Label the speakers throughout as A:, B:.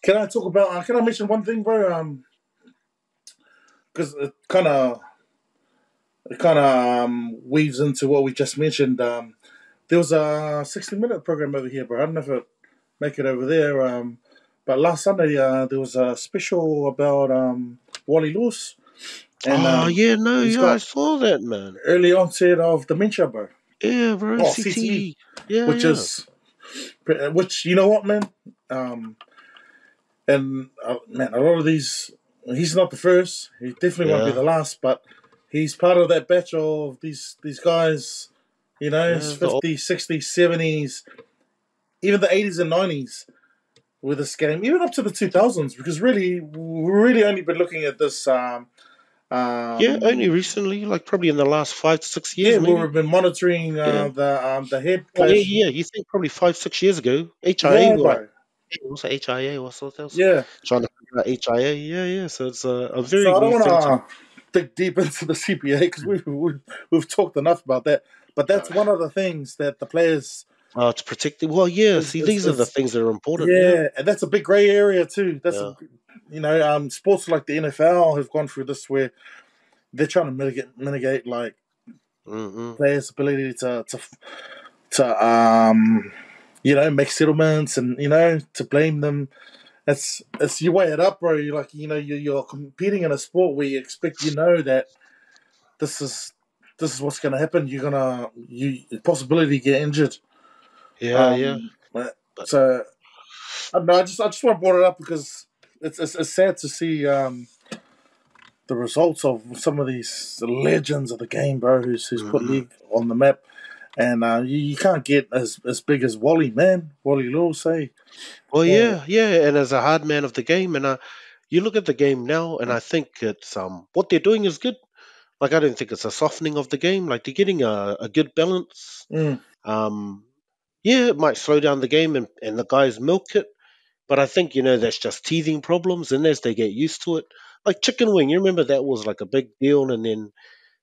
A: Can I talk about? Can I mention one thing, bro? Because it kind of weaves into what we just mentioned. There was a 60-minute program over here, bro. I don't know if it make it over there. But last Sunday, there was a special about Wally Lewis, and
B: Oh yeah, no,
A: he's
B: yeah, I
A: got
B: saw that, man.
A: early onset of dementia, bro.
B: Yeah, bro,
A: Oh, CTE,
B: CT. Yeah,
A: which
B: yeah,
A: is which you know what, man. And man, a lot of these, he's not the first. He definitely won't be
B: yeah,
A: the last, but he's part of that batch of these guys. You know,
B: yeah. The old,
A: 50s, 60s, 70s, even the 80s and 90s with this game, even up to the 2000s, because really, we've really only been looking at this.
B: yeah, only
A: Um,
B: recently, like probably in the last 5 to 6 years,
A: yeah, where
B: maybe.
A: we've been monitoring
B: Yeah.
A: the head
B: Oh yeah,
A: clash.
B: yeah. You think probably 5, 6 years ago, HIA
A: Yeah,
B: were like,
A: bro.
B: hey, what's the HIA? What's what else?
A: Yeah.
B: Trying to figure out HIA. Yeah, yeah. So it's a
A: So
B: very
A: I don't
B: new
A: want
B: thing to.
A: to dig deep into the CPA because we've talked enough about that. But that's one of the things that the players
B: To protect it. Well, yeah.
A: is
B: See,
A: is,
B: these are the
A: is
B: things that are important. Yeah,
A: yeah, and that's a big grey area too. That's
B: yeah.
A: a, sports like the NFL have gone through this where they're trying to mitigate like
B: Mm-hmm.
A: players' ability to make settlements and to blame them. It's you weigh it up, bro. You like you're competing in a sport where you expect that this is what's going to happen. You're gonna you possibility to get injured.
B: Yeah, yeah.
A: But-
B: But
A: so I don't know. I just want to brought it up because it's sad to see the results of some of these legends of the game, bro. Who's put
B: mm-hmm.
A: league on the map, and you can't get as big as Wally, man. Wally Lewis, say.
B: Well,
A: Oh,
B: yeah, yeah. And as a hard man of the game, and you look at the game now, and I think it's what they're doing is good. Like I don't think it's a softening of the game. Like they're getting a good balance.
A: mm,
B: Um, yeah, it might slow down the game and the guys milk it, but I think that's just teething problems, and as they get used to it, like chicken wing, you remember that was like a big deal, and then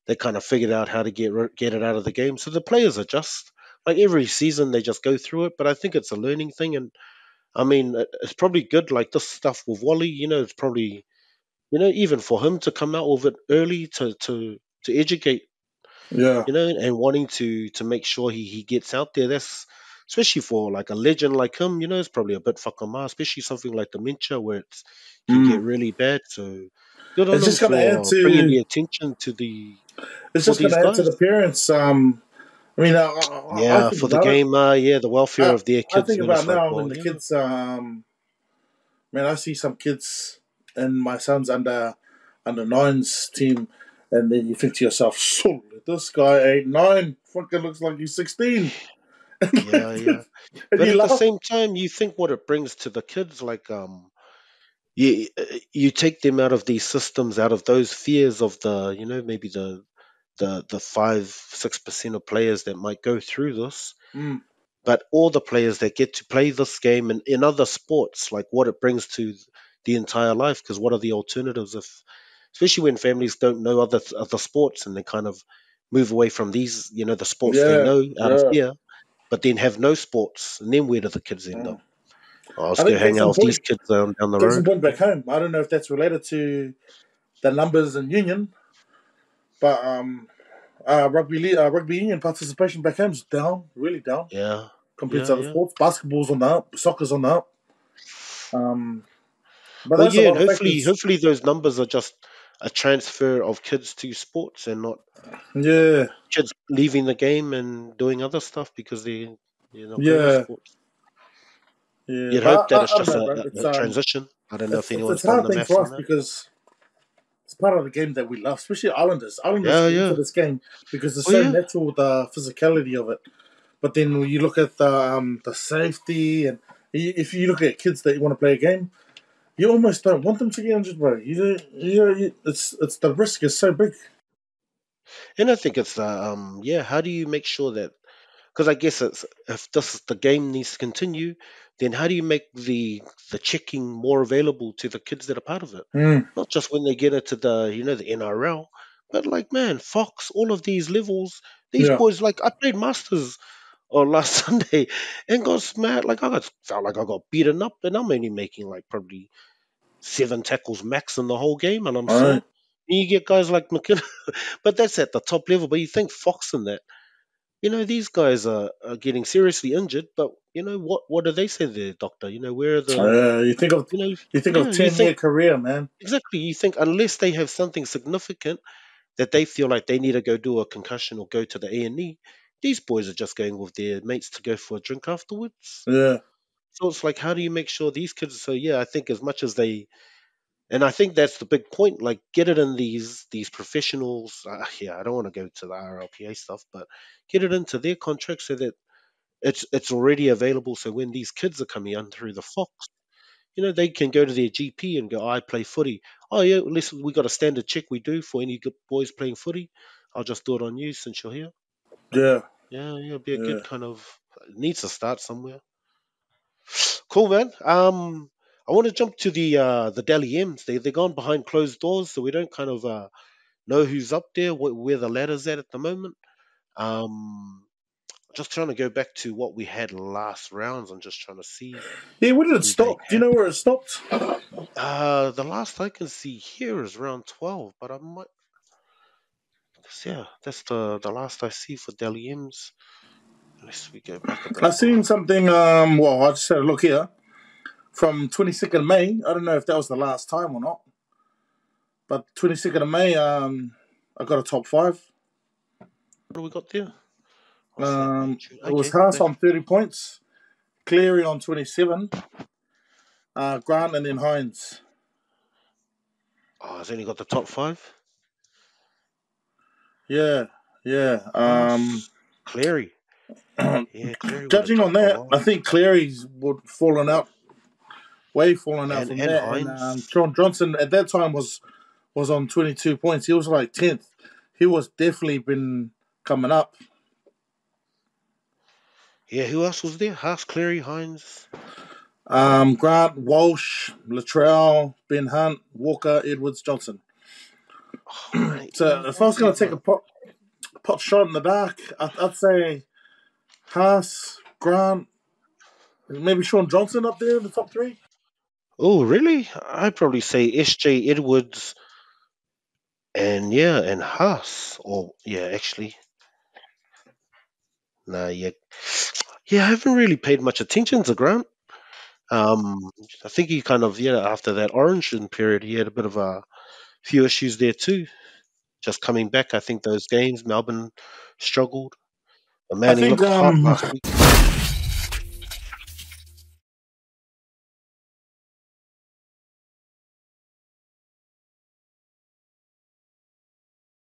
B: they kind of figured out how to get it out of the game. So the players adjust. Like every season, they just go through it, but I think it's a learning thing, and I mean, it's probably good. Like this stuff with Wally, it's probably even for him to come out with it early to educate,
A: yeah,
B: and wanting to make sure he gets out there. That's especially for like a legend like him. It's probably a bit whakama, especially something like dementia where it can get
A: mm.
B: really bad. So good on
A: It's
B: him
A: just gonna add
B: for bringing
A: to
B: the attention to the
A: it's
B: for
A: just
B: these
A: gonna add to
B: guys.
A: the parents. I mean, I
B: Yeah,
A: think
B: for the
A: about it.
B: game. Yeah, the welfare
A: I
B: of their
A: I
B: kids.
A: think
B: Then
A: about
B: it's like,
A: now when
B: well,
A: the
B: yeah,
A: kids. Man, I see some kids in my son's under nines team, and then you think to yourself, "So this guy ain't nine. Fucking looks like he's 16,"
B: yeah, yeah.
A: and
B: But
A: you
B: at the
A: laugh.
B: same time, you think what it brings to the kids, like you you take them out of these systems, out of those fears of the maybe the 5-6% of players that might go through this,
A: Mm,
B: but all the players that get to play this game and in other sports, like what it brings to the entire life. Because what are the alternatives if, especially when families don't know other sports and they kind of move away from these, the sports they
A: yeah,
B: know out of
A: yeah.
B: fear, but then have no sports, and then where do the kids end up?
A: Mm.
B: I'll
A: I
B: just go
A: think
B: hang
A: case
B: out
A: in
B: with these
A: point,
B: kids down the
A: case in
B: road.
A: point back home. I don't know if that's related to the numbers in union, but rugby union participation back home's down, really down
B: Yeah,
A: compared
B: yeah,
A: to other
B: yeah.
A: sports. Basketball's on the up, soccer's on the up. Um, but
B: Well,
A: there's a
B: yeah, and
A: lot of
B: hopefully,
A: factors.
B: hopefully those numbers are just a transfer of kids to sports and not
A: Yeah,
B: kids leaving the game and doing other stuff because they're not good at
A: yeah,
B: sports.
A: yeah.
B: You'd hope
A: But
B: that it's
A: I don't
B: just
A: know,
B: a,
A: bro.
B: a, a transition. I don't know if
A: It's
B: anyone's
A: a
B: done
A: hard
B: the
A: thing
B: maths
A: for
B: on
A: us
B: that.
A: because it's part of the game that we love, especially Islanders. Islanders
B: Yeah,
A: get into
B: yeah.
A: this game because it's
B: Oh,
A: so
B: yeah.
A: natural, the physicality of it. But then when you look at the safety, and if you look at kids that want to play a game, you almost don't want them to get injured, bro. It's the risk is so big.
B: And I think it's, yeah, how do you make sure that, because I guess it's, if the game needs to continue, then how do you make the checking more available to the kids that are part of it?
A: Mm,
B: Not just when they get into the NRL, but like, man, Fox, all of these levels, these
A: yeah.
B: boys, like I played Masters. on last Sunday and got smacked. Like felt like I got beaten up, and I'm only making like probably 7 tackles max in the whole game, and I'm
A: All right.
B: sore. And you get guys like McKinnon, but that's at the top level. But you think Fox and that, these guys are getting seriously injured. But what do they say there, doctor? Where are the,
A: You think of
B: you know,
A: you think of
B: yeah, you
A: 10-year
B: think
A: career, man.
B: exactly. You think unless they have something significant that they feel like they need to go do a concussion or go to the A&E, these boys are just going with their mates to go for a drink afterwards.
A: Yeah,
B: So it's like, how do you make sure these kids? So yeah, I think as much as they, and I think that's the big point. Like, get it in these professionals. Yeah, I don't want to go to the RLPA stuff, but get it into their contract so that it's already available. So when these kids are coming in through the Fox, they can go to their GP and go, I play footy. Oh yeah, listen, we got a standard check we do for any good boys playing footy. I'll just do it on you since you're here.
A: yeah,
B: Yeah, it'll be a
A: yeah.
B: good kind of. It needs to start somewhere. Cool, man. I want to jump to the Dally M's. They're gone behind closed doors, so we don't kind of know who's up there, where the ladder's at the moment. Um, just trying to go back to what we had last rounds. I'm just trying to see
A: Yeah, where did it
B: who they
A: stop? Do you
B: had.
A: know where it stopped?
B: The last I can see here is round 12, but I might. Yeah, that's the last I see for Dally M's. Unless we go back a bit
A: I
B: more.
A: seen something. Well, I just had a look here from 22nd May. I don't know if that was the last time or not, but 22nd of May. I got a top five.
B: What do we got there? What's that, May, June?
A: It was
B: Okay,
A: Haas on 30 points, Cleary on 27, Grant, and then Hines.
B: oh, has only got the top five.
A: Yeah, yeah.
B: Haas, Clary. Yeah, Clary would have
A: Judging on
B: dropped a
A: that,
B: lot.
A: I think Cleary's would fallen out, way fallen out from
B: And
A: that. And
B: Hines.
A: Sean Johnson at that time was on 22 points. He was like 10th. He was definitely been coming up.
B: Yeah, who else was there? Haas, Clary, Hines.
A: Grant, Walsh, Latrell, Ben Hunt, Walker, Edwards, Johnson.
B: Oh, man,
A: So if I
B: what
A: was going to take
B: level?
A: a pot shot in the dark, I'd say Haas, Grant, maybe Sean Johnson up there in the top three.
B: Oh, really? I'd probably say SJ Edwards and yeah, and Haas. Or yeah, actually, nah, yeah, yeah. I haven't really paid much attention to Grant. Um, I think he kind of after that origin period, he had a bit of a few issues there too. Just coming back, I think those games, Melbourne struggled. But
A: I
B: man, he
A: think
B: looked hot last week.